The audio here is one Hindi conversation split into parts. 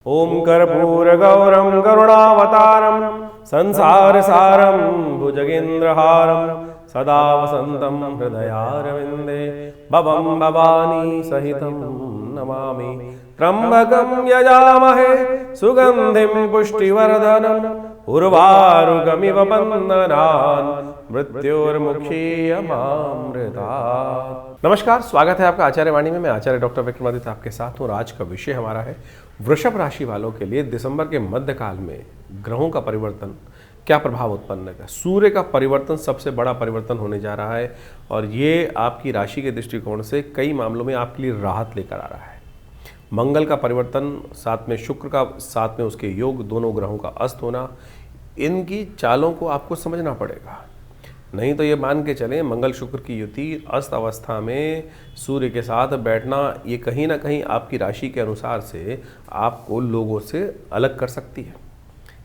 ओम कर्पूरगौरं करुणावतारं संसारसारं भुजगेन्द्रहारं सदा वसन्तं हृदयारविन्दे भवं भवानी सहितं नमामि। त्र्यम्बकं यजामहे सुगन्धिं पुष्टिवर्धनम् उर्वारुकमिव बन्धनान् मृत्योर्मुक्षीयमामृतात्। नमस्कार, स्वागत है आपका आचार्य वाणी में। मैं आचार्य डॉक्टर विक्रमादित्य आपके साथ हूँ और आज का विषय हमारा है वृषभ राशि वालों के लिए दिसंबर के मध्यकाल में ग्रहों का परिवर्तन क्या प्रभाव उत्पन्न करेगा। सूर्य का परिवर्तन सबसे बड़ा परिवर्तन होने जा रहा है और ये आपकी राशि के दृष्टिकोण से कई मामलों में आपके लिए राहत लेकर आ रहा है। मंगल का परिवर्तन, साथ में शुक्र का, साथ में उसके योग, दोनों ग्रहों का अस्त होना, इनकी चालों को आपको समझना पड़ेगा। नहीं तो ये मान के चलें मंगल शुक्र की युति अस्त अवस्था में सूर्य के साथ बैठना, ये कहीं ना कहीं आपकी राशि के अनुसार से आपको लोगों से अलग कर सकती है।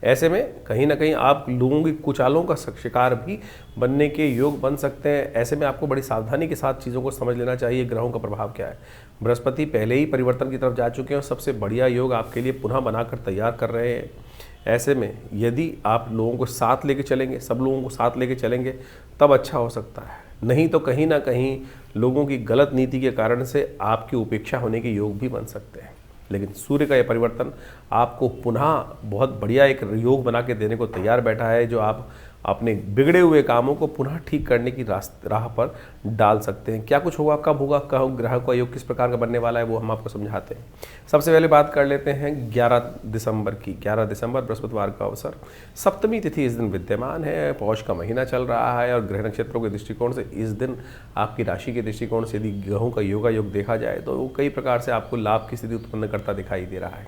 ऐसे में कहीं ना कहीं आप लोगों की कुचालों का शिकार भी बनने के योग बन सकते हैं। ऐसे में आपको बड़ी सावधानी के साथ चीज़ों को समझ लेना चाहिए। ग्रहों का प्रभाव क्या है। बृहस्पति पहले ही परिवर्तन की तरफ जा चुके हैं और सबसे बढ़िया योग आपके लिए पुनः बनाकर तैयार कर रहे हैं। ऐसे में यदि आप लोगों को साथ लेके चलेंगे, सब लोगों को साथ लेके चलेंगे, तब अच्छा हो सकता है। नहीं तो कहीं ना कहीं लोगों की गलत नीति के कारण से आपकी उपेक्षा होने के योग भी बन सकते हैं। लेकिन सूर्य का यह परिवर्तन आपको पुनः बहुत बढ़िया एक योग बना के देने को तैयार बैठा है, जो आप अपने बिगड़े हुए कामों को पुनः ठीक करने की राह पर डाल सकते हैं। क्या कुछ होगा, कब होगा, कब ग्रह का योग किस प्रकार का बनने वाला है, वो हम आपको समझाते हैं। सबसे पहले बात कर लेते हैं 11 दिसंबर की। 11 दिसंबर बृहस्पतिवार का अवसर, सप्तमी तिथि इस दिन विद्यमान है। पौष का महीना चल रहा है और ग्रह नक्षत्रों के दृष्टिकोण से इस दिन आपकी राशि के दृष्टिकोण से यदि ग्रहों का योग देखा जाए तो वो कई प्रकार से आपको लाभ की स्थिति उत्पन्न करता दिखाई दे रहा है,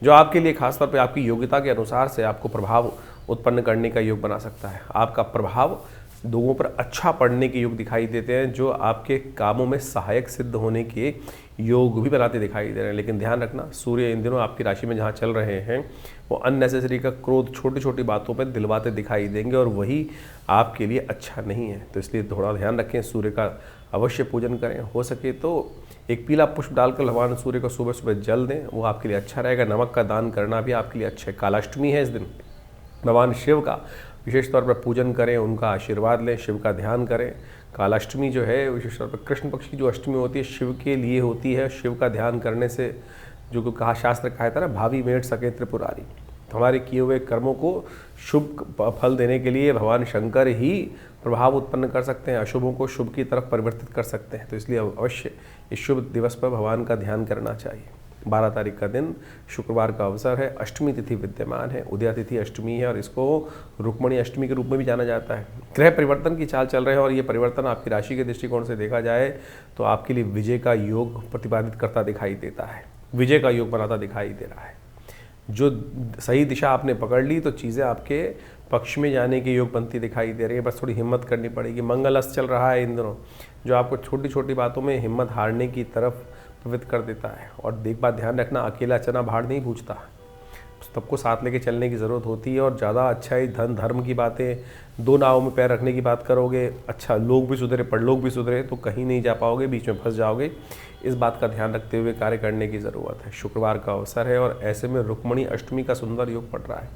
जो आपके लिए खासतौर पे आपकी योग्यता के अनुसार से आपको प्रभाव उत्पन्न करने का योग बना सकता है। आपका प्रभाव लोगों पर अच्छा पड़ने के योग दिखाई देते हैं, जो आपके कामों में सहायक सिद्ध होने के योग भी बनाते दिखाई दे रहे हैं। लेकिन ध्यान रखना, सूर्य इन दिनों आपकी राशि में जहाँ चल रहे हैं वो अननेसेसरी का क्रोध छोटी छोटी बातों पर दिलवाते दिखाई देंगे और वही आपके लिए अच्छा नहीं है। तो इसलिए थोड़ा ध्यान रखें, सूर्य का अवश्य पूजन करें। हो सके तो एक पीला पुष्प डालकर भगवान सूर्य को सुबह सुबह जल दें, वो आपके लिए अच्छा रहेगा। नमक का दान करना भी आपके लिए अच्छा है। कालाष्टमी है इस दिन, भगवान शिव का विशेष तौर पर पूजन करें, उनका आशीर्वाद लें, शिव का ध्यान करें। कालाष्टमी जो है विशेष तौर पर कृष्ण पक्ष की जो अष्टमी होती है शिव के लिए होती है। शिव का ध्यान करने से जो कहा शास्त्र कहा था ना, भावी मेट सके त्रिपुरारी, हमारे किए हुए कर्मों को शुभ फल देने के लिए भगवान शंकर ही प्रभाव उत्पन्न कर सकते हैं, अशुभों को शुभ की तरफ परिवर्तित कर सकते हैं। तो इसलिए अवश्य इस शुभ दिवस पर भगवान का ध्यान करना चाहिए। 12 तारीख का दिन शुक्रवार का अवसर है। अष्टमी तिथि विद्यमान है, उदया तिथि अष्टमी है और इसको रुक्मणी अष्टमी के रूप में भी जाना जाता है। ग्रह परिवर्तन की चाल चल रहे हैं और ये परिवर्तन आपकी राशि के दृष्टिकोण से देखा जाए तो आपके लिए विजय का योग प्रतिपादित करता दिखाई देता है, विजय का योग बनाता दिखाई दे रहा है। जो सही दिशा आपने पकड़ ली तो चीज़ें आपके पक्ष में जाने की योग बनती दिखाई दे रही है। बस थोड़ी हिम्मत करनी पड़ेगी। मंगल अस्त चल रहा है इन दिनों, जो आपको छोटी छोटी बातों में हिम्मत हारने की तरफ प्रवृत्त कर देता है। और एक बात ध्यान रखना, अकेला चना भाड़ नहीं पूछता, सबको साथ लेके चलने की ज़रूरत होती है। और ज़्यादा अच्छाई धन धर्म की बातें, दो नावों में पैर रखने की बात करोगे, अच्छा लोग भी सुधरे परलोक भी सुधरे, तो कहीं नहीं जा पाओगे, बीच में फंस जाओगे। इस बात का ध्यान रखते हुए कार्य करने की ज़रूरत है। शुक्रवार का अवसर है और ऐसे में रुक्मणी अष्टमी का सुंदर योग पड़ रहा है।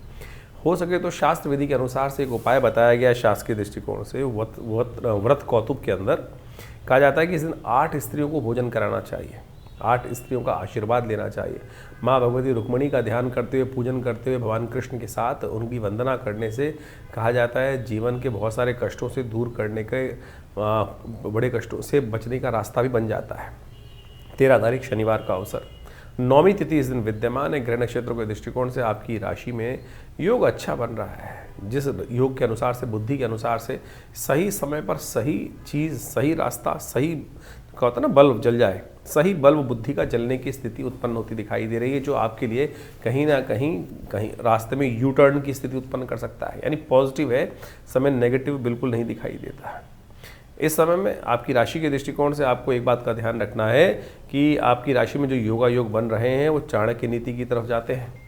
हो सके तो शास्त्र विधि के अनुसार से एक उपाय बताया गया है शास्त्र के दृष्टिकोण से। व्रत कौतुक के अंदर कहा जाता है कि इस दिन 8 स्त्रियों को भोजन कराना चाहिए, 8 स्त्रियों का आशीर्वाद लेना चाहिए। माँ भगवती रुक्मणी का ध्यान करते हुए, पूजन करते हुए भगवान कृष्ण के साथ उनकी वंदना करने से कहा जाता है जीवन के बहुत सारे कष्टों से दूर करने के, बड़े कष्टों से बचने का रास्ता भी बन जाता है। 13 तारीख शनिवार का अवसर, 9वीं तिथि इस दिन विद्यमान है। ग्रह नक्षत्रों के दृष्टिकोण से आपकी राशि में योग अच्छा बन रहा है, जिस योग के अनुसार से, बुद्धि के अनुसार से सही समय पर सही चीज़, सही रास्ता, सही क्या होता है ना, बल्ब जल जाए, सही बल्ब बुद्धि का जलने की स्थिति उत्पन्न होती दिखाई दे रही है, जो आपके लिए कहीं ना कहीं रास्ते में यू टर्न की स्थिति उत्पन्न कर सकता है। यानी पॉजिटिव है समय, नेगेटिव बिल्कुल नहीं दिखाई देता है। इस समय में आपकी राशि के दृष्टिकोण से आपको एक बात का ध्यान रखना है कि आपकी राशि में जो योग बन रहे हैं वो चाणक्य नीति की तरफ जाते हैं।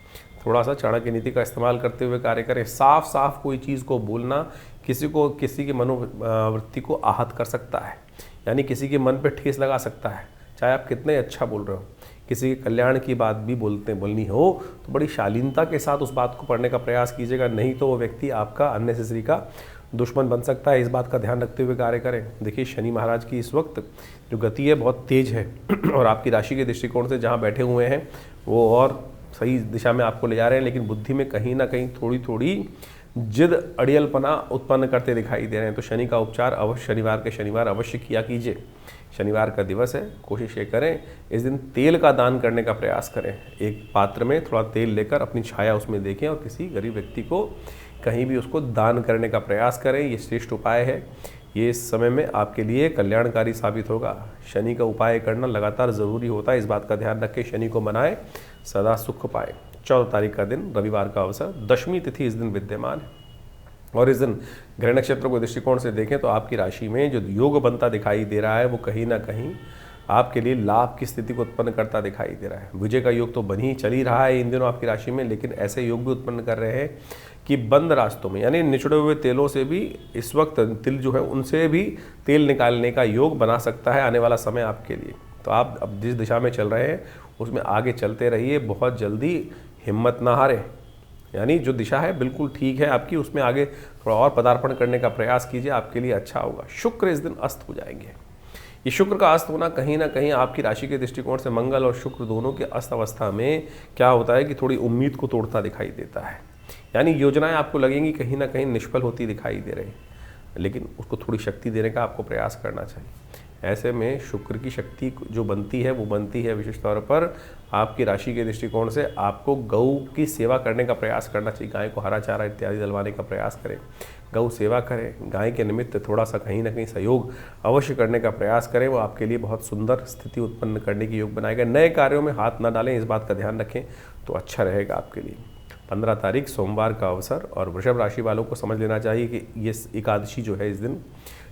थोड़ा सा चाणक्य नीति का इस्तेमाल करते हुए कार्य करें। साफ साफ कोई चीज़ को बोलना किसी की मनोवृत्ति को आहत कर सकता है, यानी किसी के मन पर ठेस लगा सकता है, चाहे आप कितने अच्छा बोल रहे हो। किसी के कल्याण की बात भी बोलनी हो तो बड़ी शालीनता के साथ उस बात को पढ़ने का प्रयास कीजिएगा, नहीं तो वो व्यक्ति आपका अननेसेसरी का दुश्मन बन सकता है। इस बात का ध्यान रखते हुए कार्य करें। देखिए, शनि महाराज की इस वक्त जो गति है बहुत तेज है और आपकी राशि के दृष्टिकोण से जहाँ बैठे हुए हैं वो और सही दिशा में आपको ले जा रहे हैं, लेकिन बुद्धि में कहीं ना कहीं थोड़ी थोड़ी जिद अड़ियलपना उत्पन्न करते दिखाई दे रहे हैं। तो शनि का उपचार अवश्य शनिवार के शनिवार अवश्य किया कीजिए। शनिवार का दिवस है, कोशिश ये करें इस दिन तेल का दान करने का प्रयास करें। एक पात्र में थोड़ा तेल लेकर अपनी छाया उसमें देखें और किसी गरीब व्यक्ति को कहीं भी उसको दान करने का प्रयास करें। ये श्रेष्ठ उपाय है, ये इस समय में आपके लिए कल्याणकारी साबित होगा। शनि का उपाय करना लगातार ज़रूरी होता है, इस बात का ध्यान रखें। शनि को मनाएं, सदा सुख पाएं। 14 तारीख का दिन रविवार का अवसर, दशमी तिथि इस दिन विद्यमान है और इस दिन ग्रह नक्षत्रों के दृष्टिकोण से देखें तो आपकी राशि में जो योग बनता दिखाई दे रहा है वो कहीं ना कहीं आपके लिए लाभ की स्थिति को उत्पन्न करता दिखाई दे रहा है। विजय का योग तो बन ही चल ही रहा है इन दिनों आपकी राशि में, लेकिन ऐसे योग भी उत्पन्न कर रहे हैं कि बंद रास्तों में यानी निचड़े हुए तेलों से भी इस वक्त तिल जो है उनसे भी तेल निकालने का योग बना सकता है आने वाला समय आपके लिए। तो आप अब जिस दिशा में चल रहे हैं उसमें आगे चलते रहिए, बहुत जल्दी हिम्मत ना हारें। यानी जो दिशा है बिल्कुल ठीक है आपकी, उसमें आगे थोड़ा और पदार्पण करने का प्रयास कीजिए, आपके लिए अच्छा होगा। शुक्र इस दिन अस्त हो जाएंगे। ये शुक्र का अस्त होना कहीं ना कहीं आपकी राशि के दृष्टिकोण से मंगल और शुक्र दोनों के अस्त अवस्था में क्या होता है कि थोड़ी उम्मीद को तोड़ता दिखाई देता है। यानी योजनाएं आपको लगेंगी कहीं ना कहीं निष्फल होती दिखाई दे रही, लेकिन उसको थोड़ी शक्ति देने का आपको प्रयास करना चाहिए। ऐसे में शुक्र की शक्ति जो बनती है वो बनती है विशेष तौर पर आपकी राशि के दृष्टिकोण से आपको गौ की सेवा करने का प्रयास करना चाहिए। गाय को हरा चारा इत्यादि दिलवाने का प्रयास करें, गौ सेवा करें, गाय के निमित्त थोड़ा सा कहीं ना कहीं सहयोग अवश्य करने का प्रयास करें। वो आपके लिए बहुत सुंदर स्थिति उत्पन्न करने की योग बनाएगा। नए कार्यों में हाथ ना डालें, इस बात का ध्यान रखें तो अच्छा रहेगा आपके लिए। 15 तारीख सोमवार का अवसर और वृषभ राशि वालों को समझ लेना चाहिए कि ये एकादशी जो है इस दिन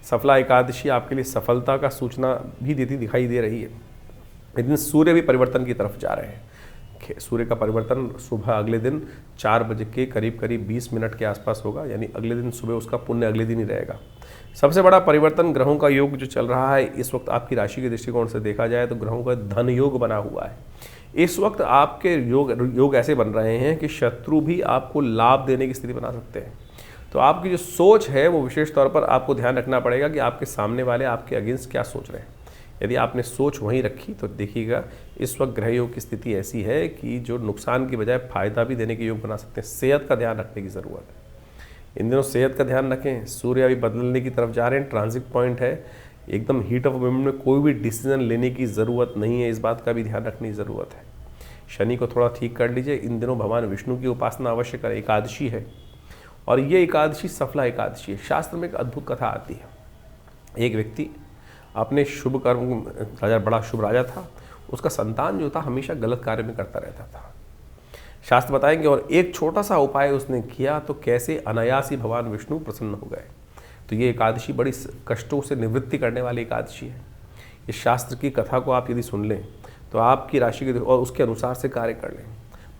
सफला एकादशी आपके लिए सफलता का सूचना भी देती दिखाई दे रही है। इस दिन सूर्य भी परिवर्तन की तरफ जा रहे हैं। सूर्य का परिवर्तन सुबह अगले दिन 4 बजे के करीब 20 मिनट के आसपास होगा, यानी अगले दिन सुबह उसका पुण्य अगले दिन ही रहेगा। सबसे बड़ा परिवर्तन ग्रहों का योग जो चल रहा है इस वक्त आपकी राशि के दृष्टिकोण से देखा जाए तो ग्रहों का धन योग बना हुआ है। इस वक्त आपके योग ऐसे बन रहे हैं कि शत्रु भी आपको लाभ देने की स्थिति बना सकते हैं। तो आपकी जो सोच है वो विशेष तौर पर आपको ध्यान रखना पड़ेगा कि आपके सामने वाले आपके अगेंस्ट क्या सोच रहे हैं। यदि आपने सोच वहीं रखी तो देखिएगा इस वक्त ग्रह योग की स्थिति ऐसी है कि जो नुकसान की बजाय फायदा भी देने के योग बना सकते हैं। सेहत का ध्यान रखने की ज़रूरत है। इन दिनों सेहत का ध्यान रखें। सूर्य अभी बदलने की तरफ जा रहे हैं, ट्रांजिट पॉइंट है, एकदम हीट ऑफ मोमेंट में कोई भी डिसीजन लेने की ज़रूरत नहीं है, इस बात का भी ध्यान रखने की ज़रूरत है। शनि को थोड़ा ठीक कर लीजिए। इन दिनों भगवान विष्णु की उपासना अवश्य करें। एकादशी है और ये एकादशी सफला एकादशी है। शास्त्र में एक अद्भुत कथा आती है। एक व्यक्ति अपने शुभ कर्म, राजा बड़ा शुभ राजा था, उसका संतान जो था हमेशा गलत कार्य में करता रहता था। शास्त्र बताएंगे और एक छोटा सा उपाय उसने किया तो कैसे अनायास ही भगवान विष्णु प्रसन्न हो गए। तो ये एकादशी बड़ी कष्टों से निवृत्ति करने वाली एकादशी है। इस शास्त्र की कथा को आप यदि सुन लें तो आपकी राशि के और उसके अनुसार से कार्य कर लें।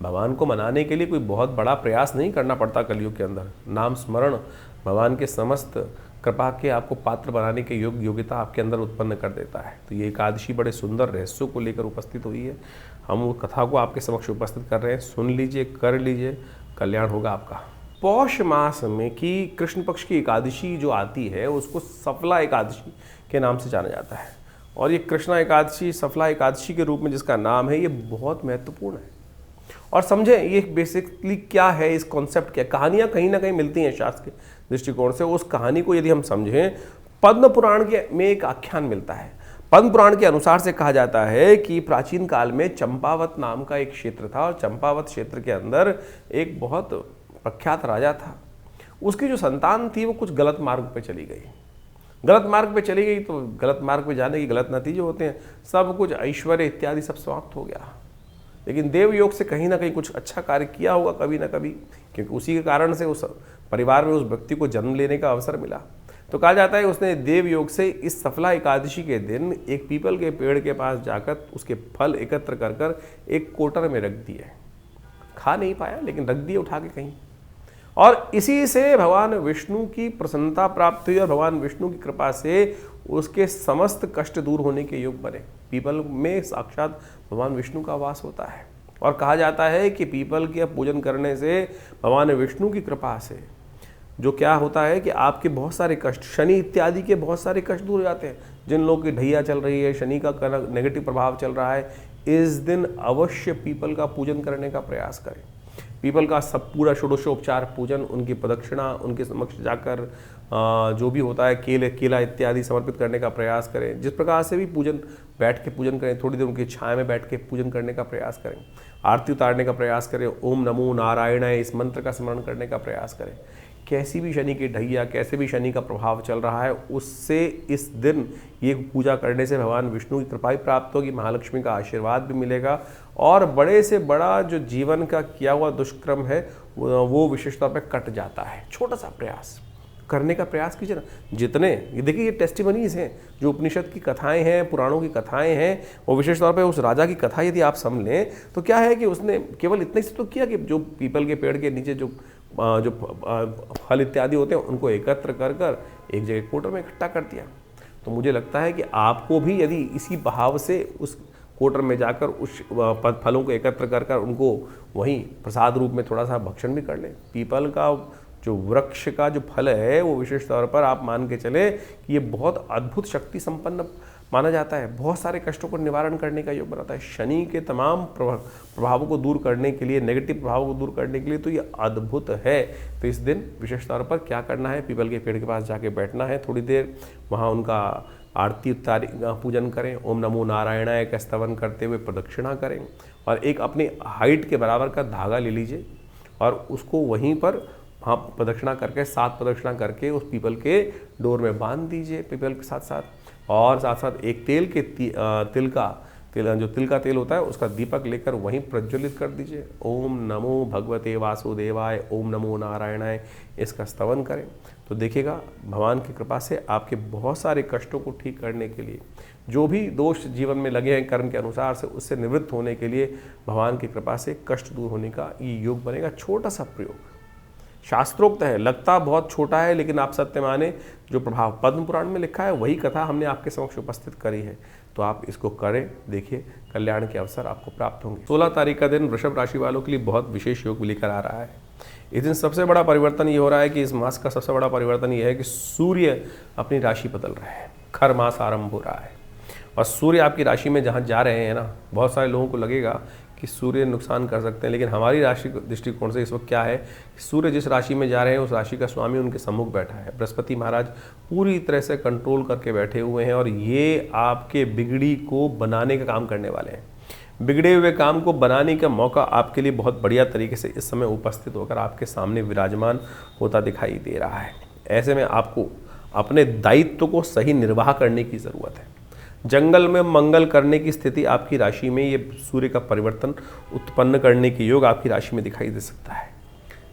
भगवान को मनाने के लिए कोई बहुत बड़ा प्रयास नहीं करना पड़ता कलयुग के अंदर। नाम स्मरण भगवान के समस्त कृपा के आपको पात्र बनाने के योग्यता आपके अंदर उत्पन्न कर देता है। तो ये एकादशी बड़े सुंदर रहस्यों को लेकर उपस्थित हुई है। हम वो कथा को आपके समक्ष उपस्थित कर रहे हैं, सुन लीजिए, कर लीजिए, कल्याण होगा आपका। पौष मास में की कृष्ण पक्ष की एकादशी जो आती है उसको सफला एकादशी के नाम से जाना जाता है। और ये कृष्णा एकादशी सफला एकादशी के रूप में जिसका नाम है ये बहुत महत्वपूर्ण है। और समझें ये बेसिकली क्या है, इस कॉन्सेप्ट क्या, कहानियाँ कहीं ना कहीं मिलती हैं शास्त्र के दृष्टिकोण से। उस कहानी को यदि हम समझें, पद्म पुराण के में एक आख्यान मिलता है। पद्म पुराण के अनुसार से कहा जाता है कि प्राचीन काल में चंपावत नाम का एक क्षेत्र था और चंपावत क्षेत्र के अंदर एक बहुत प्रख्यात राजा था। उसकी जो संतान थी वो कुछ गलत मार्ग पे चली गई। गलत मार्ग पे चली गई तो गलत मार्ग पे जाने के गलत नतीजे होते हैं। सब कुछ ऐश्वर्य इत्यादि सब समाप्त हो गया। लेकिन देव योग से कहीं ना कहीं कुछ अच्छा कार्य किया होगा कभी ना कभी, क्योंकि उसी के कारण से उस परिवार में उस व्यक्ति को जन्म लेने का अवसर मिला। तो कहा जाता है उसने देव योग से इस सफला एकादशी के दिन एक पीपल के पेड़ के पास जाकर उसके फल एकत्र कर कर एक कोटर में रख दिए। खा नहीं पाया लेकिन रख दिए उठा के कहीं। और इसी से भगवान विष्णु की प्रसन्नता प्राप्त हुई और भगवान विष्णु की कृपा से उसके समस्त कष्ट दूर होने के योग बने। पीपल में साक्षात भगवान विष्णु का वास होता है और कहा जाता है कि पीपल के पूजन करने से भगवान विष्णु की कृपा से जो क्या होता है कि आपके बहुत सारे कष्ट, शनि इत्यादि के बहुत सारे कष्ट दूर हो जाते हैं। जिन लोगों की ढैया चल रही है, शनि का नेगेटिव प्रभाव चल रहा है, इस दिन अवश्य पीपल का पूजन करने का प्रयास करें। पीपल का सब पूरा षोडशोपचार पूजन, उनकी प्रदक्षिणा, उनके समक्ष जाकर जो भी होता है केला इत्यादि समर्पित करने का प्रयास करें। जिस प्रकार से भी पूजन बैठ के पूजन करें, थोड़ी देर उनकी छाया में बैठ के पूजन करने का प्रयास करें, आरती उतारने का प्रयास करें, ओम नमो नारायणाय इस मंत्र का स्मरण करने का प्रयास करें। कैसी भी शनि की ढैया, कैसे भी शनि का प्रभाव चल रहा है, उससे इस दिन ये पूजा करने से भगवान विष्णु की कृपा भी प्राप्त होगी, महालक्ष्मी का आशीर्वाद भी मिलेगा और बड़े से बड़ा जो जीवन का किया हुआ दुष्कर्म है वो विशेष तौर पर कट जाता है। छोटा सा प्रयास करने का प्रयास कीजिए ना। जितने ये देखिए, ये टेस्टिमनीज हैं, जो उपनिषद की कथाएं हैं, पुराणों की कथाएं हैं, और विशेष तौर पे उस राजा की कथा यदि आप समझ लें तो क्या है कि उसने केवल इतने से तो किया कि जो पीपल के पेड़ के नीचे जो फल इत्यादि होते हैं उनको एकत्र कर कर एक जगह कोटर में इकट्ठा कर दिया। तो मुझे लगता है कि आपको भी यदि इसी भाव से उस कोटर में जाकर उस फलों को एकत्र कर कर उनको वहीं प्रसाद रूप में थोड़ा सा भक्षण भी कर लें। पीपल का जो वृक्ष का जो फल है वो विशेष तौर पर आप मान के चले कि ये बहुत अद्भुत शक्ति संपन्न माना जाता है, बहुत सारे कष्टों को निवारण करने का योग बनाता है। शनि के तमाम प्रभावों को दूर करने के लिए, नेगेटिव प्रभावों को दूर करने के लिए तो ये अद्भुत है। तो इस दिन विशेष तौर पर क्या करना है, पीपल के पेड़ के पास जाके बैठना है, थोड़ी देर वहाँ उनका आरती उतारी पूजन करें, ओम नमो नारायणाय का स्तवन करते हुए प्रदक्षिणा करें और एक अपनी हाइट के बराबर का धागा ले लीजिए और उसको वहीं पर वहाँ प्रदक्षिणा करके 7 प्रदक्षिणा करके उस पीपल के डोर में बांध दीजिए पीपल के साथ साथ। और साथ साथ एक तिल का तेल होता है उसका दीपक लेकर वहीं प्रज्वलित कर दीजिए। ओम नमो भगवते वासुदेवाय, ओम नमो नारायणाय इसका स्तवन करें तो देखिएगा भगवान की कृपा से आपके बहुत सारे कष्टों को ठीक करने के लिए, जो भी दोष जीवन में लगे हैं कर्म के अनुसार से, उससे निवृत्त होने के लिए भगवान की कृपा से कष्ट दूर होने का ये योग बनेगा। छोटा सा प्रयोग, शास्त्रोक्त है, लगता बहुत छोटा है, लेकिन आप सत्य माने जो प्रभाव पद्म पुराण में लिखा है वही कथा हमने आपके समक्ष उपस्थित करी है। तो आप इसको करें, देखिए कल्याण के अवसर आपको प्राप्त होंगे। 16 तारीख का दिन वृषभ राशि वालों के लिए बहुत विशेष योग लेकर आ रहा है। इस दिन सबसे बड़ा परिवर्तन ये हो रहा है कि इस मास का सबसे बड़ा परिवर्तन ये है कि सूर्य अपनी राशि बदल रहा है, खर मास आरंभ हो रहा है और सूर्य आपकी राशि में जहाँ जा रहे हैं ना, बहुत सारे लोगों को लगेगा कि सूर्य नुकसान कर सकते हैं, लेकिन हमारी राशि दृष्टिकोण से इस वक्त क्या है, सूर्य जिस राशि में जा रहे हैं उस राशि का स्वामी उनके सम्मुख बैठा है। बृहस्पति महाराज पूरी तरह से कंट्रोल करके बैठे हुए हैं और ये आपके बिगड़ी को बनाने का काम करने वाले हैं। बिगड़े हुए काम को बनाने का मौका आपके लिए बहुत बढ़िया तरीके से इस समय उपस्थित होकर आपके सामने विराजमान होता दिखाई दे रहा है। ऐसे में आपको अपने दायित्व को सही निर्वाह करने की ज़रूरत है। जंगल में मंगल करने की स्थिति आपकी राशि में, ये सूर्य का परिवर्तन उत्पन्न करने के योग आपकी राशि में दिखाई दे सकता है।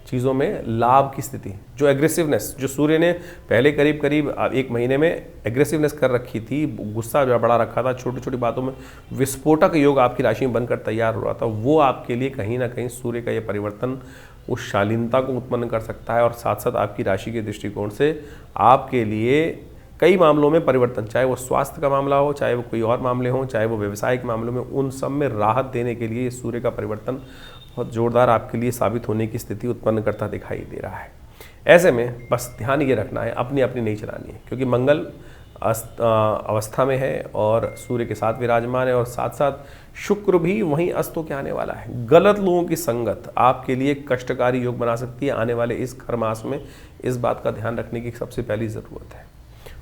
चीज़ों में लाभ की स्थिति, जो एग्रेसिवनेस जो सूर्य ने पहले करीब 1 महीने में एग्रेसिवनेस कर रखी थी, गुस्सा बढ़ा रखा था, छोटी छोटी बातों में विस्फोटक योग आपकी राशि में बनकर तैयार हो रहा था, वो आपके लिए कहीं ना कहीं सूर्य का ये परिवर्तन उस शालीनता को उत्पन्न कर सकता है और साथ साथ आपकी राशि के दृष्टिकोण से आपके लिए कई मामलों में परिवर्तन, चाहे वो स्वास्थ्य का मामला हो, चाहे वो कोई और मामले हों, चाहे वो व्यवसायिक मामलों में, उन सब में राहत देने के लिए सूर्य का परिवर्तन बहुत जोरदार आपके लिए साबित होने की स्थिति उत्पन्न करता दिखाई दे रहा है। ऐसे में बस ध्यान ये रखना है, अपनी अपनी नहीं चलानी है, क्योंकि मंगल अवस्था में है और सूर्य के साथ विराजमान है और साथ साथ शुक्र भी वहीं अस्त होकर आने वाला है। गलत लोगों की संगत आपके लिए कष्टकारी योग बना सकती है आने वाले इस खर मास में। इस बात का ध्यान रखने की सबसे पहली ज़रूरत है।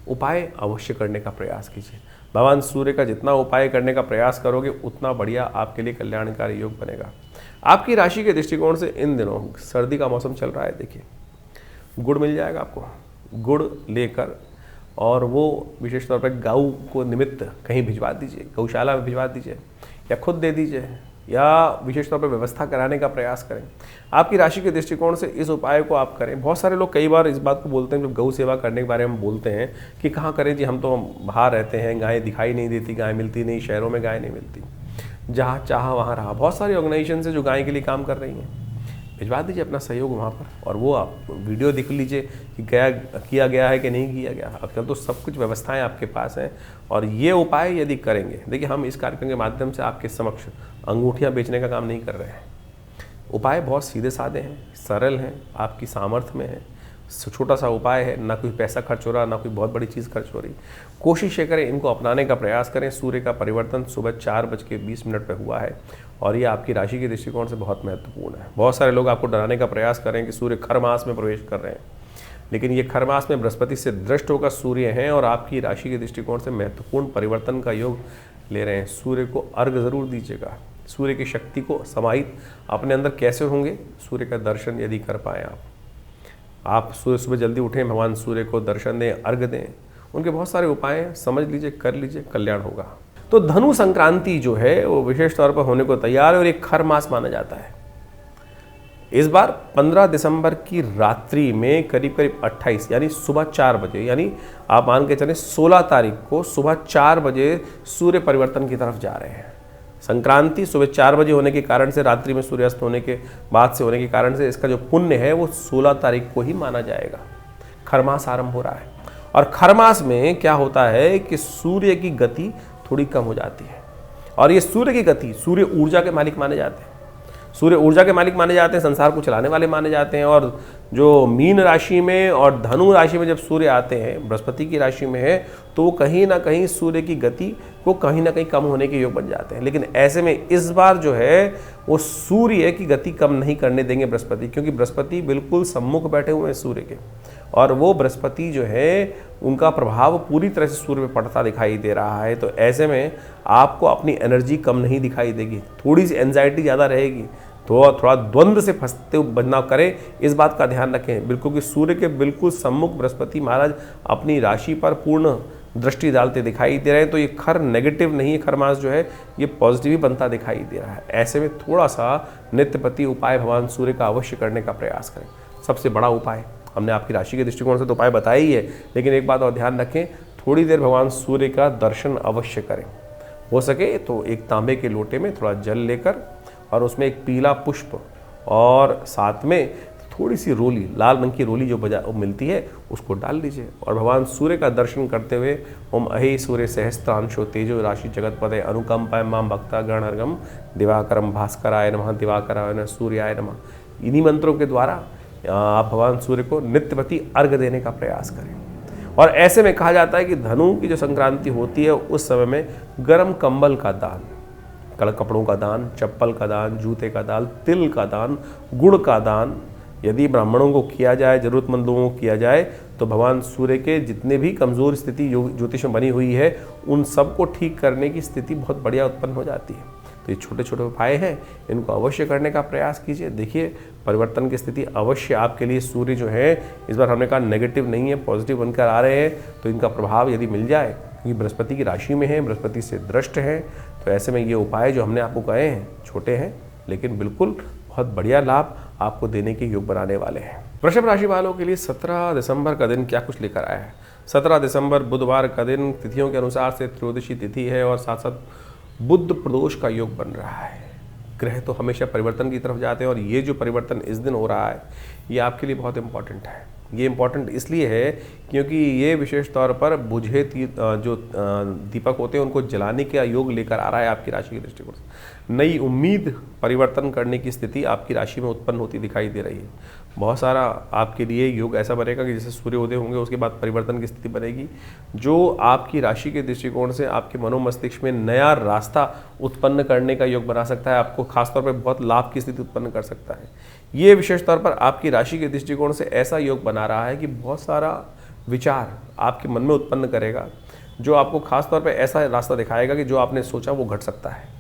उपाय अवश्य करने का प्रयास कीजिए। भगवान सूर्य का जितना उपाय करने का प्रयास करोगे उतना बढ़िया आपके लिए कल्याणकारी योग बनेगा। आपकी राशि के दृष्टिकोण से इन दिनों सर्दी का मौसम चल रहा है, देखिए गुड़ मिल जाएगा आपको, गुड़ लेकर और वो विशेष तौर पर गऊ को निमित्त कहीं भिजवा दीजिए, गौशाला में भिजवा दीजिए या खुद दे दीजिए या विशेष तौर पर व्यवस्था कराने का प्रयास करें। आपकी राशि के दृष्टिकोण से इस उपाय को आप करें। बहुत सारे लोग कई बार इस बात को बोलते हैं, जब गौ सेवा करने के बारे में बोलते हैं कि कहाँ करें जी, हम तो बाहर रहते हैं, गाय दिखाई नहीं देती, गाय मिलती नहीं, शहरों में गाय नहीं मिलती, जहाँ चाहा वहाँ रहा। बहुत सारी ऑर्गेनाइजेशन है जो गाय के लिए काम कर रही हैं। भिजवा दीजिए अपना सहयोग वहाँ पर, और वो आप वीडियो देख लीजिए कि किया गया है कि नहीं किया गया। आजकल तो सब कुछ व्यवस्थाएं आपके पास हैं, और ये उपाय यदि करेंगे, देखिए हम इस कार्यक्रम के माध्यम से आपके समक्ष अंगूठियाँ बेचने का काम नहीं कर रहे हैं। उपाय बहुत सीधे साधे हैं, सरल हैं, आपकी सामर्थ्य में है, छोटा सा उपाय है, ना कोई पैसा खर्च हो रहा, ना कोई बहुत बड़ी चीज़ खर्च हो रही। कोशिश ये करें, इनको अपनाने का प्रयास करें। सूर्य का परिवर्तन सुबह 4:20 पर हुआ है, और ये आपकी राशि के दृष्टिकोण से बहुत महत्वपूर्ण है। बहुत सारे लोग आपको डराने का प्रयास करें कि सूर्य खर मास में प्रवेश कर रहे हैं, लेकिन ये खर मास में बृहस्पति से दृष्ट होकर सूर्य हैं और आपकी राशि के दृष्टिकोण से महत्वपूर्ण परिवर्तन का योग ले रहे हैं। सूर्य को अर्घ जरूर दीजिएगा। सूर्य की शक्ति को समाहित अपने अंदर कैसे होंगे? सूर्य का दर्शन यदि कर पाएँ आप सूर्य सुबह जल्दी उठें, भगवान सूर्य को दर्शन दें, अर्घ दें। उनके बहुत सारे उपाय हैं, समझ लीजिए, कर लीजिए, कल्याण होगा। तो धनु संक्रांति जो है वो विशेष तौर पर होने को तैयार है, और एक खर मास माना जाता है। इस बार 15 दिसंबर की रात्रि में करीब 28 यानी सुबह 4 बजे, यानी आप मान के चलें 16 तारीख को सुबह 4 बजे सूर्य परिवर्तन की तरफ जा रहे हैं। संक्रांति सुबह 4 बजे होने के कारण से, रात्रि में सूर्यास्त होने के बाद से होने के कारण से, इसका जो पुण्य है वो 16 तारीख को ही माना जाएगा। खरमास आरंभ हो रहा है, और खरमास में क्या होता है कि सूर्य की गति थोड़ी कम हो जाती है, और ये सूर्य की गति, सूर्य ऊर्जा के मालिक माने जाते हैं। सूर्य ऊर्जा के मालिक माने जाते हैं, संसार को चलाने वाले माने जाते हैं। और जो मीन राशि में और धनु राशि में जब सूर्य आते हैं, बृहस्पति की राशि में है, तो कहीं ना कहीं सूर्य की गति को कहीं ना कहीं कम होने के योग बन जाते हैं। लेकिन ऐसे में इस बार जो है वो सूर्य की गति कम नहीं करने देंगे बृहस्पति, क्योंकि बृहस्पति बिल्कुल सम्मुख बैठे हुए हैं सूर्य के, और वो बृहस्पति जो है उनका प्रभाव पूरी तरह से सूर्य पे पड़ता दिखाई दे रहा है। तो ऐसे में आपको अपनी एनर्जी कम नहीं दिखाई देगी, थोड़ी सी एंजाइटी ज़्यादा रहेगी, तो थोड़ा द्वंद्व से फंसते बदलाव करें, इस बात का ध्यान रखें। बिल्कुल कि सूर्य के बिल्कुल सम्मुख बृहस्पति महाराज अपनी राशि पर पूर्ण दृष्टि डालते दिखाई दे रहे हैं। तो ये खर नेगेटिव नहीं है, खर मास जो है ये पॉजिटिव ही बनता दिखाई दे रहा है। ऐसे में थोड़ा सा नित्यपति उपाय भगवान सूर्य का अवश्य करने का प्रयास करें। सबसे बड़ा उपाय हमने आपकी राशि के दृष्टिकोण से तो उपाय बताया ही है, लेकिन एक बात और ध्यान रखें, थोड़ी देर भगवान सूर्य का दर्शन अवश्य करें। हो सके तो एक तांबे के लोटे में थोड़ा जल लेकर, और उसमें एक पीला पुष्प और साथ में थोड़ी सी रोली, लाल रंग की रोली जो मिलती है, उसको डाल लीजिए, और भगवान सूर्य का दर्शन करते हुए ओम अहे सूर्य सहस्त्रांशो तेजो राशि जगतपदे अनुकंपाय माम भक्ता गणहर्गम दिवाकरम भास्कराय नमः दिवाकराय नमः सूर्याय नमः, इन्हीं मंत्रों के द्वारा आप भगवान सूर्य को नित्यपति अर्घ देने का प्रयास करें। और ऐसे में कहा जाता है कि धनु की जो संक्रांति होती है उस समय में गर्म कंबल का दान, कपड़ों का दान, चप्पल का दान, जूते का दान, तिल का दान, गुड़ का दान यदि ब्राह्मणों को किया जाए, जरूरतमंद लोगों को किया जाए, तो भगवान सूर्य के जितने भी कमज़ोर स्थिति ज्योतिष में बनी हुई है उन सबको ठीक करने की स्थिति बहुत बढ़िया उत्पन्न हो जाती है। तो ये छोटे छोटे उपाय हैं, इनको अवश्य करने का प्रयास कीजिए। देखिए परिवर्तन की स्थिति अवश्य आपके लिए सूर्य जो है इस बार हमने कहा नेगेटिव नहीं है, पॉजिटिव बनकर आ रहे हैं। तो इनका प्रभाव यदि मिल जाए, क्योंकि बृहस्पति की राशि में है, बृहस्पति से दृष्ट है, तो ऐसे में ये उपाय जो हमने आपको कहे हैं छोटे हैं, लेकिन बिल्कुल बहुत बढ़िया लाभ आपको देने के योग बनाने वाले हैं। वृषभ राशि वालों के लिए 17 दिसंबर का दिन क्या कुछ लेकर आया है। 17 दिसंबर बुधवार का दिन तिथियों के अनुसार से त्रयोदशी तिथि है, और साथ साथ बुध प्रदोष का योग बन रहा है। ग्रह तो हमेशा परिवर्तन की तरफ जाते हैं, और ये जो परिवर्तन इस दिन हो रहा है ये आपके लिए बहुत इंपॉर्टेंट है। ये इम्पॉर्टेंट इसलिए है क्योंकि ये विशेष तौर पर बुझे जो दीपक होते हैं उनको जलाने का योग लेकर आ रहा है आपकी राशि के दृष्टिकोण से। नई उम्मीद परिवर्तन करने की स्थिति आपकी राशि में उत्पन्न होती दिखाई दे रही है। बहुत सारा आपके लिए योग ऐसा बनेगा कि जैसे सूर्योदय होंगे उसके बाद परिवर्तन की स्थिति बनेगी, जो आपकी राशि के दृष्टिकोण से आपके मनोमस्तिष्क में नया रास्ता उत्पन्न करने का योग बना सकता है, आपको खासतौर पर बहुत लाभ की स्थिति उत्पन्न कर सकता है। ये विशेष तौर पर आपकी राशि के दृष्टिकोण से ऐसा योग बना रहा है कि बहुत सारा विचार आपके मन में उत्पन्न करेगा, जो आपको खासतौर पर ऐसा रास्ता दिखाएगा कि जो आपने सोचा वो घट सकता है।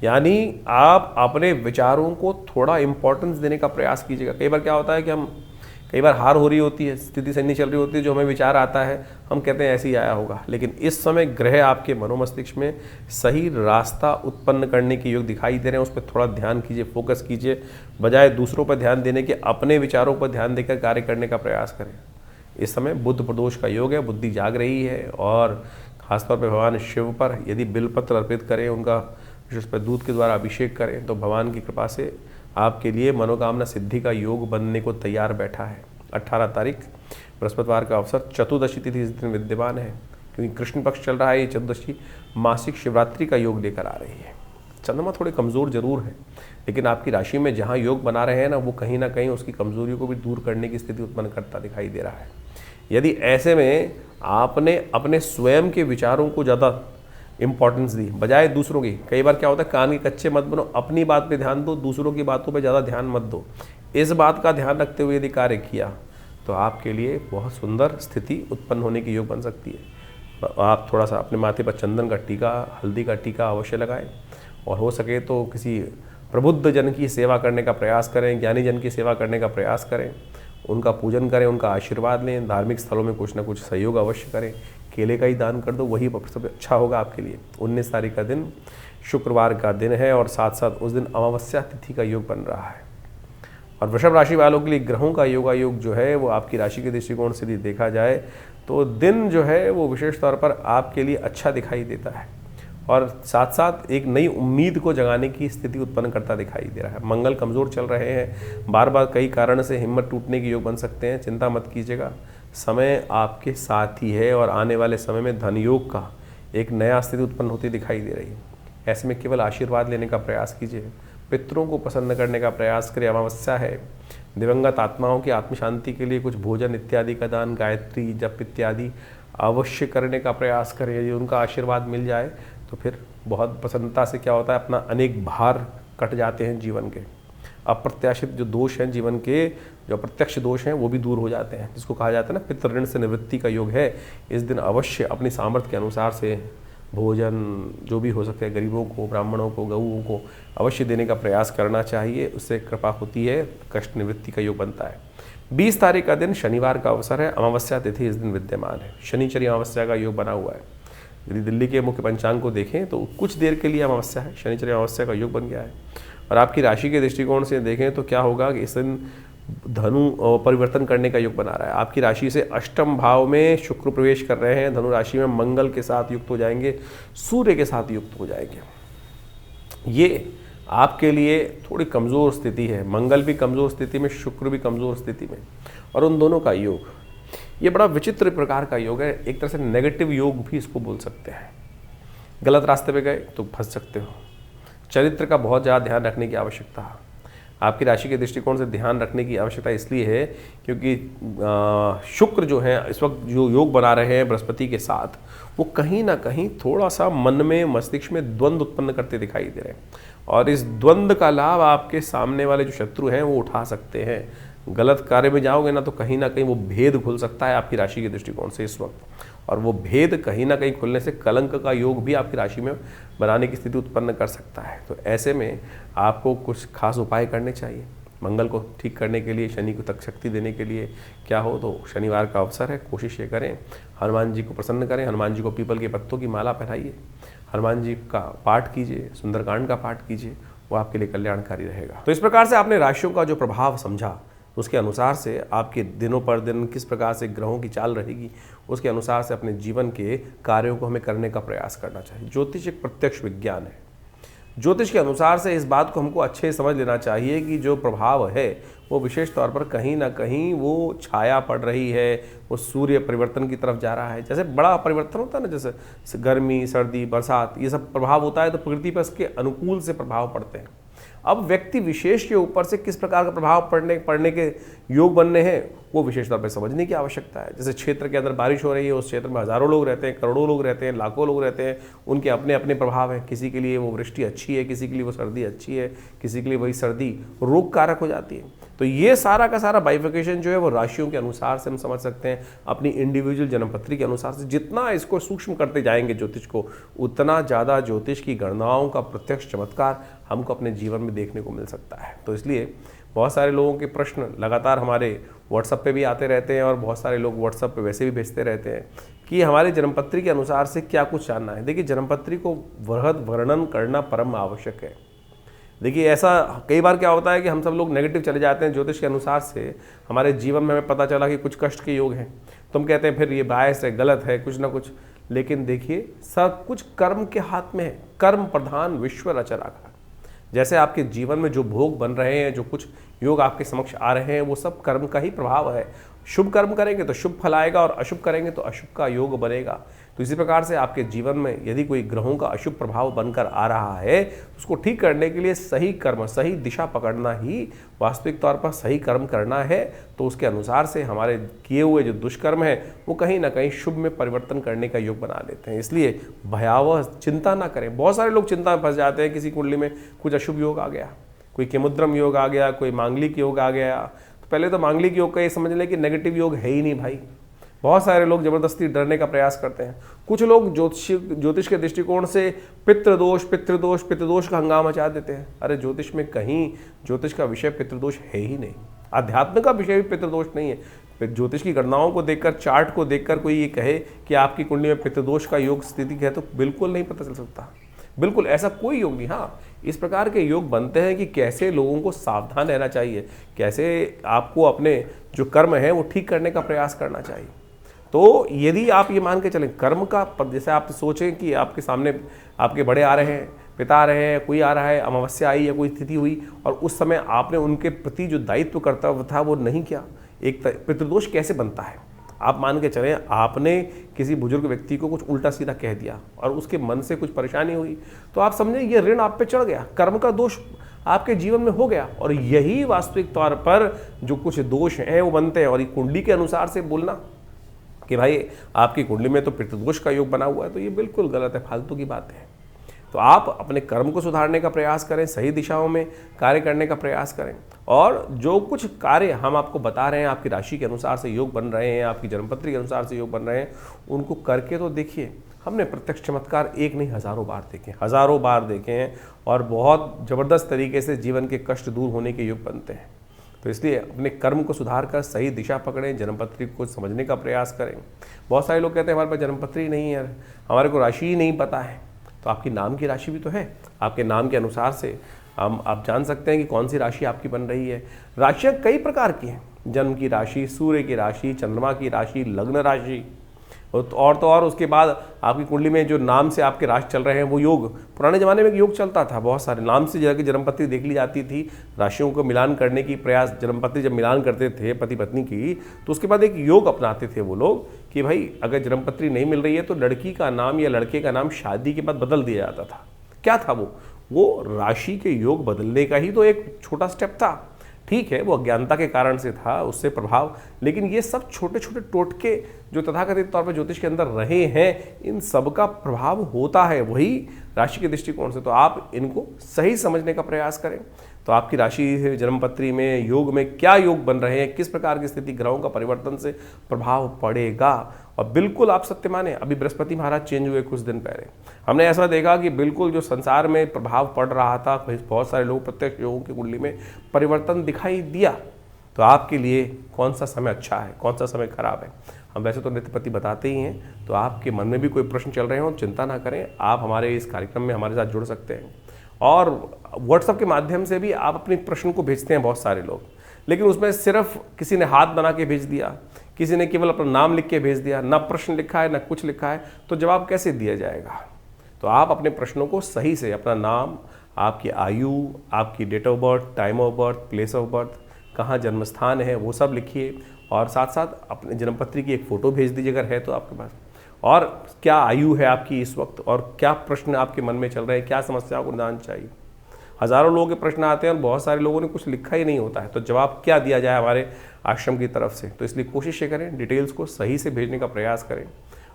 यानी आप अपने विचारों को थोड़ा इम्पोर्टेंस देने का प्रयास कीजिएगा। कई बार क्या होता है कि कई बार हार हो रही होती है, स्थिति सही नहीं चल रही होती है, जो हमें विचार आता है हम कहते हैं ऐसे ही आया होगा, लेकिन इस समय ग्रह आपके मनोमस्तिष्क में सही रास्ता उत्पन्न करने के योग दिखाई दे रहे हैं। उस पर थोड़ा ध्यान कीजिए, फोकस कीजिए, बजाय दूसरों पर ध्यान देने के अपने विचारों पर ध्यान देकर कार्य करने का प्रयास करें। इस समय बुध प्रदोष का योग है, बुद्धि जाग रही है, और खासतौर पर भगवान शिव पर यदि बिलपत्र अर्पित करें, उनका विशेष पर दूध के द्वारा अभिषेक करें, तो भगवान की कृपा से आपके लिए मनोकामना सिद्धि का योग बनने को तैयार बैठा है। 18 तारीख बृहस्पतिवार का अवसर, चतुर्दशी तिथि इस दिन विद्यमान है, क्योंकि कृष्ण पक्ष चल रहा है। ये चतुर्दशी मासिक शिवरात्रि का योग लेकर आ रही है। चंद्रमा थोड़े कमज़ोर जरूर है, लेकिन आपकी राशि में जहाँ योग बना रहे हैं ना, वो कहीं ना कहीं उसकी कमजोरियों को भी दूर करने की स्थिति उत्पन्न करता दिखाई दे रहा है। यदि ऐसे में आपने अपने स्वयं के विचारों को ज़्यादा इंपॉर्टेंस दी बजाय दूसरों की, कई बार क्या होता है, कान के कच्चे मत बनो, अपनी बात पे ध्यान दो, दूसरों की बातों पे ज़्यादा ध्यान मत दो। इस बात का ध्यान रखते हुए यदि कार्य किया तो आपके लिए बहुत सुंदर स्थिति उत्पन्न होने की योग बन सकती है। आप थोड़ा सा अपने माथे पर चंदन का टीका, हल्दी का टीका अवश्य लगाएं, और हो सके तो किसी प्रबुद्ध जन की सेवा करने का प्रयास करें, ज्ञानी जन की सेवा करने का प्रयास करें, उनका पूजन करें, उनका आशीर्वाद लें। धार्मिक स्थलों में कुछ ना कुछ सहयोग अवश्य करें। केले का ही दान कर दो, वही सबसे अच्छा होगा आपके लिए। 19 तारीख का दिन शुक्रवार का दिन है, और साथ साथ उस दिन अमावस्या तिथि का योग बन रहा है। और वृषभ राशि वालों के लिए ग्रहों का योगायोग जो है वो आपकी राशि के दृष्टिकोण से यदि देखा जाए तो दिन जो है वो विशेष तौर पर आपके लिए अच्छा दिखाई देता है, और साथ साथ एक नई उम्मीद को जगाने की स्थिति उत्पन्न करता दिखाई दे रहा है। मंगल कमज़ोर चल रहे हैं, बार बार कई कारण से हिम्मत टूटने के योग बन सकते हैं। चिंता मत कीजिएगा, समय आपके साथ ही है, और आने वाले समय में धन योग का एक नया स्थिति उत्पन्न होती दिखाई दे रही है। ऐसे में केवल आशीर्वाद लेने का प्रयास कीजिए, पितरों को प्रसन्न करने का प्रयास करें। अमावस्या है, दिवंगत आत्माओं की आत्म शांति के लिए कुछ भोजन इत्यादि का दान, गायत्री जप इत्यादि अवश्य करने का प्रयास करें। यदि उनका आशीर्वाद मिल जाए तो फिर बहुत प्रसन्नता से क्या होता है, अपना अनेक भार कट जाते हैं जीवन के। अप्रत्याशित जो दोष हैं जीवन के, जो अप्रत्यक्ष दोष हैं, वो भी दूर हो जाते हैं, जिसको कहा जाता है ना पितृ ऋण से निवृत्ति का योग है। इस दिन अवश्य अपनी सामर्थ्य के अनुसार से भोजन जो भी हो सके गरीबों को, ब्राह्मणों को, गऊओं को अवश्य देने का प्रयास करना चाहिए। उससे कृपा होती है, कष्ट निवृत्ति का योग बनता है। 20 तारीख का दिन शनिवार का अवसर है, अमावस्या तिथि इस दिन विद्यमान है। शनिचरी अमावस्या का योग बना हुआ है। यदि दिल्ली के मुख्य पंचांग को देखें तो कुछ देर के लिए अमावस्या है, शनिचरी अमावस्या का योग बन गया है। और आपकी राशि के दृष्टिकोण से देखें तो क्या होगा कि इस दिन धनु परिवर्तन करने का योग बना रहा है। आपकी राशि से अष्टम भाव में शुक्र प्रवेश कर रहे हैं, धनु राशि में मंगल के साथ युक्त हो जाएंगे, सूर्य के साथ युक्त हो जाएंगे। ये आपके लिए थोड़ी कमज़ोर स्थिति है, मंगल भी कमज़ोर स्थिति में, शुक्र भी कमज़ोर स्थिति में, और उन दोनों का योग ये बड़ा विचित्र प्रकार का योग है। एक तरह से नेगेटिव योग भी इसको बोल सकते हैं। गलत रास्ते पे गए तो फंस सकते हो। चरित्र का बहुत ज़्यादा ध्यान रखने की आवश्यकता है। आपकी राशि के दृष्टिकोण से ध्यान रखने की आवश्यकता इसलिए है क्योंकि शुक्र जो है इस वक्त जो योग बना रहे हैं बृहस्पति के साथ, वो कहीं ना कहीं थोड़ा सा मन में, मस्तिष्क में द्वंद्व उत्पन्न करते दिखाई दे रहे हैं, और इस द्वंद्व का लाभ आपके सामने वाले जो शत्रु हैं वो उठा सकते हैं। गलत कार्य में जाओगे ना तो कहीं ना कहीं वो भेद खुल सकता है आपकी राशि के दृष्टिकोण से इस वक्त, और वो भेद कहीं ना कहीं खुलने से कलंक का योग भी आपकी राशि में बनाने की स्थिति उत्पन्न कर सकता है। तो ऐसे में आपको कुछ खास उपाय करने चाहिए। मंगल को ठीक करने के लिए, शनि को तक शक्ति देने के लिए क्या हो तो शनिवार का अवसर है, कोशिश ये करें हनुमान जी को प्रसन्न करें, हनुमान जी को पीपल के पत्तों की माला पहनाइए, हनुमान जी का पाठ कीजिए, सुंदरकांड का पाठ कीजिए, वो आपके लिए कल्याणकारी रहेगा। तो इस प्रकार से आपने राशियों का जो प्रभाव समझा, उसके अनुसार से आपके दिनों पर दिन किस प्रकार से ग्रहों की चाल रहेगी, उसके अनुसार से अपने जीवन के कार्यों को हमें करने का प्रयास करना चाहिए। ज्योतिष एक प्रत्यक्ष विज्ञान है। ज्योतिष के अनुसार से इस बात को हमको अच्छे से समझ लेना चाहिए कि जो प्रभाव है वो विशेष तौर पर कहीं ना कहीं वो छाया पड़ रही है, वो सूर्य परिवर्तन की तरफ जा रहा है। जैसे बड़ा परिवर्तन होता है ना, जैसे गर्मी, सर्दी, बरसात, ये सब प्रभाव होता है तो प्रकृति पर इसके अनुकूल से प्रभाव पड़ते हैं। अब व्यक्ति विशेष के ऊपर से किस प्रकार का प्रभाव पड़ने के योग बनने हैं वो विशेष तौर पर समझने की आवश्यकता है। जैसे क्षेत्र के अंदर बारिश हो रही है, उस क्षेत्र में हज़ारों लोग रहते हैं, करोड़ों लोग रहते हैं, लाखों लोग रहते हैं, उनके अपने अपने प्रभाव हैं। किसी के लिए वो वृष्टि अच्छी है, किसी के लिए वो सर्दी अच्छी है, किसी के लिए वही सर्दी रोग कारक हो जाती है। तो ये सारा का सारा बाइफिकेशन जो है वो राशियों के अनुसार से हम समझ सकते हैं, अपनी इंडिविजुअल जन्मपत्री के अनुसार से। जितना इसको सूक्ष्म करते जाएंगे ज्योतिष को, उतना ज़्यादा ज्योतिष की गणनाओं का प्रत्यक्ष चमत्कार हमको अपने जीवन में देखने को मिल सकता है। तो इसलिए बहुत सारे लोगों के प्रश्न लगातार हमारे व्हाट्सएप पे भी आते रहते हैं, और बहुत सारे लोग व्हाट्सएप पे वैसे भी भेजते रहते हैं कि हमारे जन्मपत्री के अनुसार से क्या कुछ जानना है। देखिए, जन्मपत्री को वृहद वर्णन करना परम आवश्यक है। देखिए, ऐसा कई बार क्या होता है कि हम सब लोग नेगेटिव चले जाते हैं ज्योतिष के अनुसार से। हमारे जीवन में हमें पता चला कि कुछ कष्ट के योग हैं, तो हम कहते हैं फिर ये बायस है, गलत है, कुछ ना कुछ। लेकिन देखिए, सब कुछ कर्म के हाथ में है। कर्म प्रधान विश्व रच रखा। जैसे आपके जीवन में जो भोग बन रहे हैं, जो कुछ योग आपके समक्ष आ रहे हैं, वो सब कर्म का ही प्रभाव है। शुभ कर्म करेंगे तो शुभ फल आएगा और अशुभ करेंगे तो अशुभ का योग बनेगा। तो इसी प्रकार से आपके जीवन में यदि कोई ग्रहों का अशुभ प्रभाव बनकर आ रहा है तो उसको ठीक करने के लिए सही कर्म, सही दिशा पकड़ना ही वास्तविक तौर पर सही कर्म करना है। तो उसके अनुसार से हमारे किए हुए जो दुष्कर्म है वो कहीं ना कहीं शुभ में परिवर्तन करने का योग बना लेते हैं। इसलिए भयावह चिंता ना करें। बहुत सारे लोग चिंता में फंस जाते हैं, किसी कुंडली में कुछ अशुभ योग आ गया, कोई केमुद्रम योग आ गया, कोई मांगलिक योग आ गया। तो पहले तो मांगलिक योग का ये समझ लें कि नेगेटिव योग है ही नहीं भाई। बहुत सारे लोग जबरदस्ती डरने का प्रयास करते हैं। कुछ लोग ज्योतिष के दृष्टिकोण से पितृदोष का हंगामा मचा देते हैं। अरे ज्योतिष में कहीं ज्योतिष का विषय पितृदोष है ही नहीं। अध्यात्म का विषय भी पितृदोष नहीं है। ज्योतिष की गणनाओं को देखकर, चार्ट को देखकर कोई ये कहे कि आपकी कुंडली में पितृदोष का योग स्थिति है तो बिल्कुल नहीं पता चल सकता। बिल्कुल ऐसा कोई योग नहीं। हाँ, इस प्रकार के योग बनते हैं कि कैसे लोगों को सावधान रहना चाहिए, कैसे आपको अपने जो कर्म है वो ठीक करने का प्रयास करना चाहिए। तो यदि आप ये मान के चलें कर्म का, जैसे आप सोचें कि आपके सामने आपके बड़े आ रहे हैं, पिता आ रहे हैं, कोई आ रहा है, अमावस्या आई या कोई स्थिति हुई और उस समय आपने उनके प्रति जो दायित्व कर्तव्य था वो नहीं किया, एक पितृदोष कैसे बनता है? आप मान के चलें आपने किसी बुजुर्ग व्यक्ति को कुछ उल्टा सीधा कह दिया और उसके मन से कुछ परेशानी हुई, तो आप समझें ये ऋण आप पे चढ़ गया, कर्म का दोष आपके जीवन में हो गया। और यही वास्तविक तौर पर जो कुछ दोष हैं वो बनते हैं। और ये कुंडली के अनुसार से बोलना कि भाई आपकी कुंडली में तो पितृदोष का योग बना हुआ है, तो ये बिल्कुल गलत है, फालतू की बात है। तो आप अपने कर्म को सुधारने का प्रयास करें, सही दिशाओं में कार्य करने का प्रयास करें। और जो कुछ कार्य हम आपको बता रहे हैं, आपकी राशि के अनुसार से योग बन रहे हैं, आपकी जन्मपत्री के अनुसार से योग बन रहे हैं, उनको करके तो देखिए। हमने प्रत्यक्ष चमत्कार एक नहीं हज़ारों बार देखे हैं और बहुत ज़बरदस्त तरीके से जीवन के कष्ट दूर होने के योग बनते हैं। तो इसलिए अपने कर्म को सुधार कर सही दिशा पकड़ें, जन्मपत्री को समझने का प्रयास करें। बहुत सारे लोग कहते हैं हमारे पास जन्मपत्री नहीं है, हमारे को राशि ही नहीं पता है। तो आपकी नाम की राशि भी तो है, आपके नाम के अनुसार से आप जान सकते हैं कि कौन सी राशि आपकी बन रही है। राशियाँ कई प्रकार की हैं, जन्म की राशि, सूर्य की राशि, चंद्रमा की राशि, लग्न राशि, और तो और उसके बाद आपकी कुंडली में जो नाम से आपके राशि चल रहे हैं वो योग। पुराने ज़माने में एक योग चलता था, बहुत सारे नाम से जाकर जन्मपत्री देख ली जाती थी, राशियों को मिलान करने की प्रयास, जन्मपत्री जब मिलान करते थे पति पत्नी की तो उसके बाद एक योग अपनाते थे वो लोग कि भाई अगर जन्मपत्री नहीं मिल रही है तो लड़की का नाम या लड़के का नाम शादी के बाद बदल दिया जाता था। क्या था वो राशि के योग बदलने का ही तो एक छोटा स्टेप था। ठीक है, वो अज्ञानता के कारण से था, उससे प्रभाव, लेकिन ये सब छोटे छोटे टोटके जो तथाकथित तौर पर ज्योतिष के अंदर रहे हैं, इन सब का प्रभाव होता है वही राशि के दृष्टिकोण से। तो आप इनको सही समझने का प्रयास करें। तो आपकी राशि जन्मपत्री में योग में क्या योग बन रहे हैं, किस प्रकार की स्थिति ग्रहों का परिवर्तन से प्रभाव पड़ेगा। और बिल्कुल आप सत्य माने, अभी बृहस्पति महाराज चेंज हुए कुछ दिन पहले, हमने ऐसा देखा कि बिल्कुल जो संसार में प्रभाव पड़ रहा था, बहुत सारे लोग प्रत्यक्ष योगों की कुंडली में परिवर्तन दिखाई दिया। तो आपके लिए कौन सा समय अच्छा है, कौन सा समय खराब है, हम वैसे तो नित्यपति बताते ही हैं। तो आपके मन में भी कोई प्रश्न चल रहे हो, चिंता ना करें, आप हमारे इस कार्यक्रम में हमारे साथ जुड़ सकते हैं। और व्हाट्सएप के माध्यम से भी आप अपने प्रश्न को भेजते हैं बहुत सारे लोग, लेकिन उसमें सिर्फ किसी ने हाथ बना के भेज दिया, किसी ने केवल अपना नाम लिख के भेज दिया, ना प्रश्न लिखा है ना कुछ लिखा है, तो जवाब कैसे दिया जाएगा। तो आप अपने प्रश्नों को सही से, अपना नाम, आपकी आयु, आपकी date of birth, time of birth, place of birth, कहाँ जन्म स्थान है, वो सब लिखिए। और साथ साथ अपने जन्मपत्री की एक फ़ोटो भेज दीजिए अगर है तो आपके पास, और क्या आयु है आपकी इस वक्त और क्या प्रश्न आपके मन में चल रहे हैं, क्या समस्याओं को निदान चाहिए। हज़ारों लोगों के प्रश्न आते हैं और बहुत सारे लोगों ने कुछ लिखा ही नहीं होता है, तो जवाब क्या दिया जाए हमारे आश्रम की तरफ से। तो इसलिए कोशिश ये करें, डिटेल्स को सही से भेजने का प्रयास करें।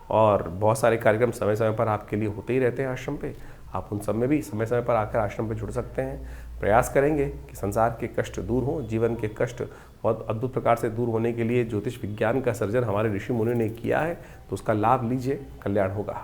और बहुत सारे कार्यक्रम समय समय पर आपके लिए होते ही रहते हैं आश्रम पे, आप उन सब में भी समय समय पर आकर आश्रम पे जुड़ सकते हैं। प्रयास करेंगे कि संसार के कष्ट दूर हों, जीवन के कष्ट बहुत अद्भुत प्रकार से दूर होने के लिए ज्योतिष विज्ञान का सर्जन हमारे ऋषि मुनि ने किया है, तो उसका लाभ लीजिए, कल्याण होगा।